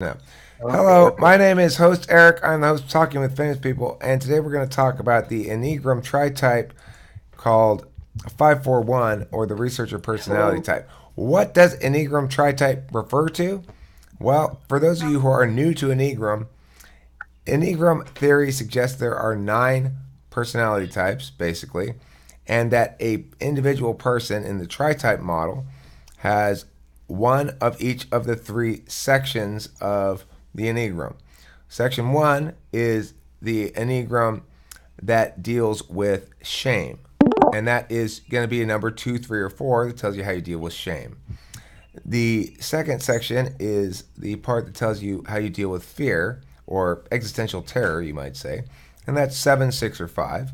No. Okay. Hello, my name is host Eric. I'm the host of Talking with Famous People, and today we're going to talk about the Enneagram tri-type called 541, or the researcher personality type. What does Enneagram tri-type refer to? Well, for those of you who are new to Enneagram theory suggests there are 9 personality types, basically, and that a individual person in the tri-type model has one of each of the 3 sections of the Enneagram. Section 1 is the Enneagram that deals with shame, and that is going to be a number 2, 3, or 4 that tells you how you deal with shame. The second section is the part that tells you how you deal with fear or existential terror, you might say, and that's 7, 6, or 5.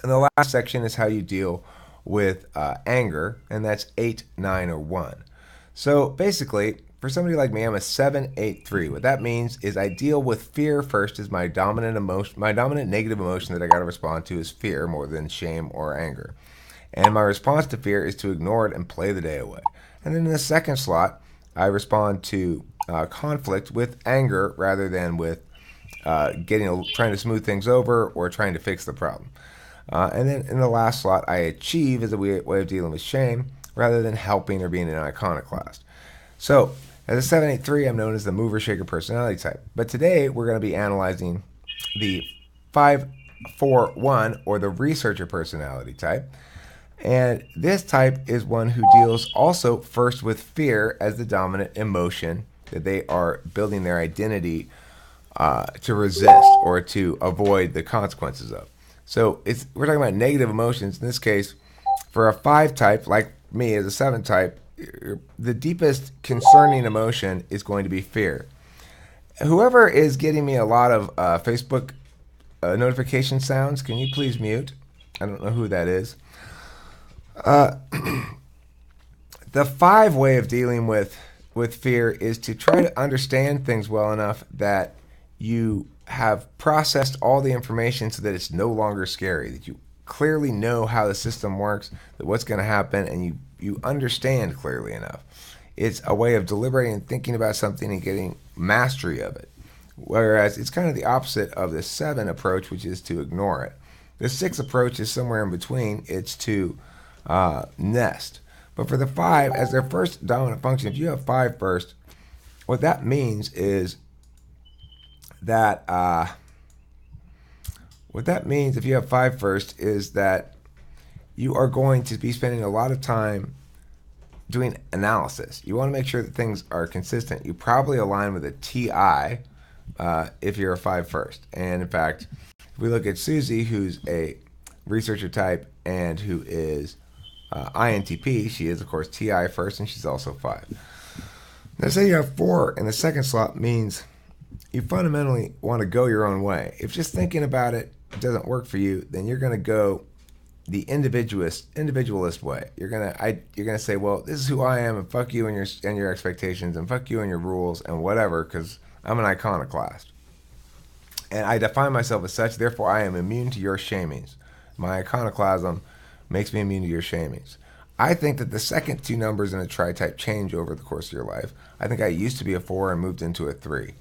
And the last section is how you deal with anger, and that's 8, 9, or 1. So basically, for somebody like me, I'm a 783. What that means is I deal with fear first as my dominant emotion, my dominant negative emotion that I got to respond to is fear more than shame or anger. And my response to fear is to ignore it and play the day away. And then in the second slot, I respond to conflict with anger rather than with trying to smooth things over or trying to fix the problem. And then in the last slot, I achieve as a way of dealing with shame rather than helping or being an iconoclast. So, as a 783, I'm known as the mover shaker personality type. But today, we're going to be analyzing the 541, or the researcher personality type. And this type is one who deals also first with fear as the dominant emotion that they are building their identity to resist or to avoid the consequences of. So we're talking about negative emotions. In this case, for a 5 type, like me as a 7 type, the deepest concerning emotion is going to be fear. Whoever is getting me a lot of Facebook notification sounds, can you please mute? I don't know who that is. The 5 way of dealing with fear is to try to understand things well enough that you have processed all the information so that it's no longer scary, that you clearly know how the system works, that what's going to happen, and you understand clearly enough. It's a way of deliberating and thinking about something and getting mastery of it. Whereas it's kind of the opposite of the 7 approach, which is to ignore it. The 6 approach is somewhere in between. It's to nest. But for the 5, as their first dominant function, if you have 5 first, what that means is that what that means if you have 5 first is that you are going to be spending a lot of time doing analysis. You want to make sure that things are consistent. You probably align with a TI if you're a 5 first. And in fact, if we look at Susie, who's a researcher type and who is INTP, she is, of course, TI first, and she's also 5. Now, say you have 4 in the second slot means you fundamentally want to go your own way. If just thinking about it doesn't work for you, then you're going to go the individualist way. You're gonna say, well, this is who I am, and fuck you and your expectations, and fuck you and your rules and whatever, because I'm an iconoclast, and I define myself as such. Therefore, I am immune to your shamings. My iconoclasm makes me immune to your shamings. I think that the second 2 numbers in a tri-type change over the course of your life. I think I used to be a 4 and moved into a 3.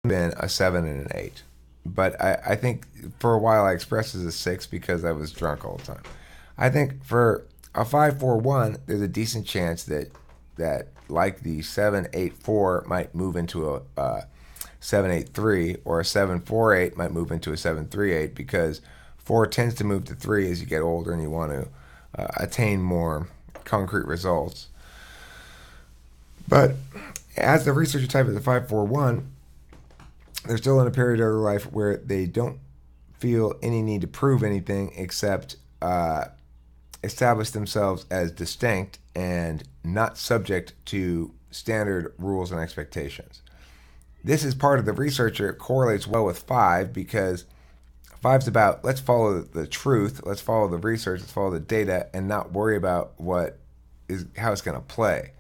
Been a 7 and an 8. But I think for a while I expressed as a 6 because I was drunk all the time. I think for a 541, there's a decent chance that like the 784 might move into a 783, or a 748 might move into a 738, because 4 tends to move to 3 as you get older and you want to attain more concrete results. But as the researcher type of the 541, they're still in a period of their life where they don't feel any need to prove anything except establish themselves as distinct and not subject to standard rules and expectations. This is part of the researcher. It correlates well with 5 because 5's about, let's follow the truth, let's follow the research, let's follow the data, and not worry about how it's going to play.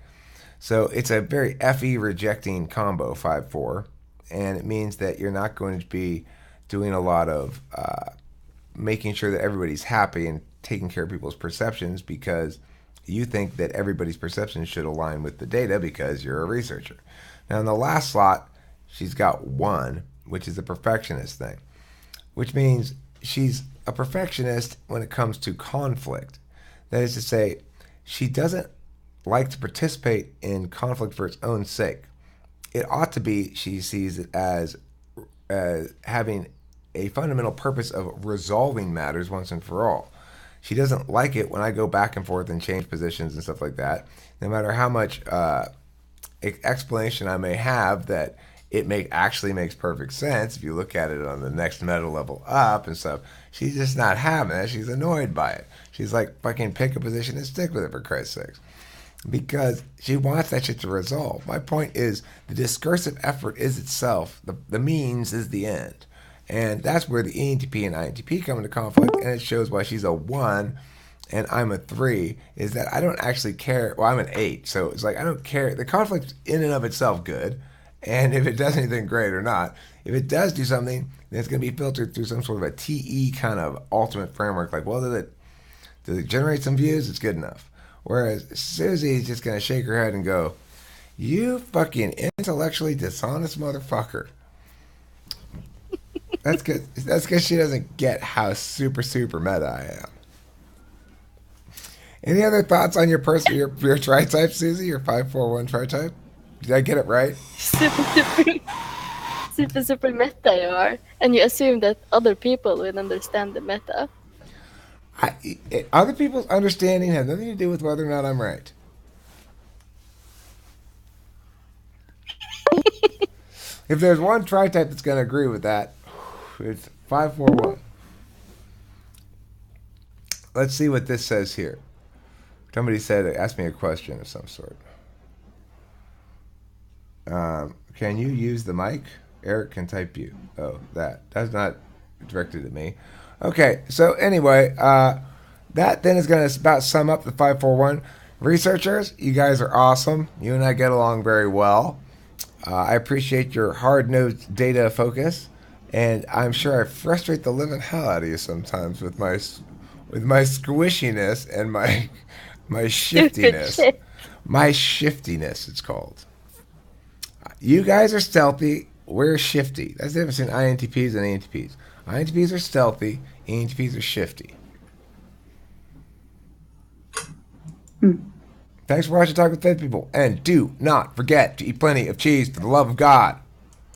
So it's a very FE rejecting combo, 5-4, and it means that you're not going to be doing a lot of making sure that everybody's happy and taking care of people's perceptions, because you think that everybody's perception should align with the data because you're a researcher. Now, in the last slot, she's got 1, which is a perfectionist thing, which means she's a perfectionist when it comes to conflict. That is to say, she doesn't like to participate in conflict for its own sake. It ought to be, she sees it as having a fundamental purpose of resolving matters once and for all. She doesn't like it when I go back and forth and change positions and stuff like that. No matter how much explanation I may have that it actually makes perfect sense if you look at it on the next meta level up and stuff, she's just not having it. She's annoyed by it. She's like, fucking pick a position and stick with it, for Christ's sakes. Because she wants that shit to resolve. My point is, the discursive effort is itself. The means is the end. And that's where the ENTP and INTP come into conflict, and it shows why she's a 1 and I'm a 3, is that I don't actually care. Well, I'm an 8, so it's like I don't care. The conflict in and of itself good, and if it does anything great or not. If it does do something, then it's going to be filtered through some sort of a TE kind of ultimate framework. Like, well, does it generate some views? It's good enough. Whereas Susie is just going to shake her head and go, you fucking intellectually dishonest motherfucker. That's because she doesn't get how super, super meta I am. Any other thoughts on your tri-type, Susie? Your 541 tri-type? Did I get it right? Super meta you are. And you assume that other people will understand the meta. Other people's understanding has nothing to do with whether or not I'm right. If there's one tri-type that's going to agree with that, it's 541. Let's see what this says here. Somebody asked me a question of some sort. Can you use the mic? Eric can type you. Oh, that's not directed at me. Okay, so anyway, that then is going to about sum up the 541. Researchers, you guys are awesome. You and I get along very well. I appreciate your hard-nosed data focus, and I'm sure I frustrate the living hell out of you sometimes with my squishiness and my shiftiness. My shiftiness, it's called. You guys are stealthy. We're shifty. That's the difference between INTPs and ENTPs. INTPs are stealthy. ENTPs are shifty. Thanks for watching Talk with Faith People. And do not forget to eat plenty of cheese for the love of God.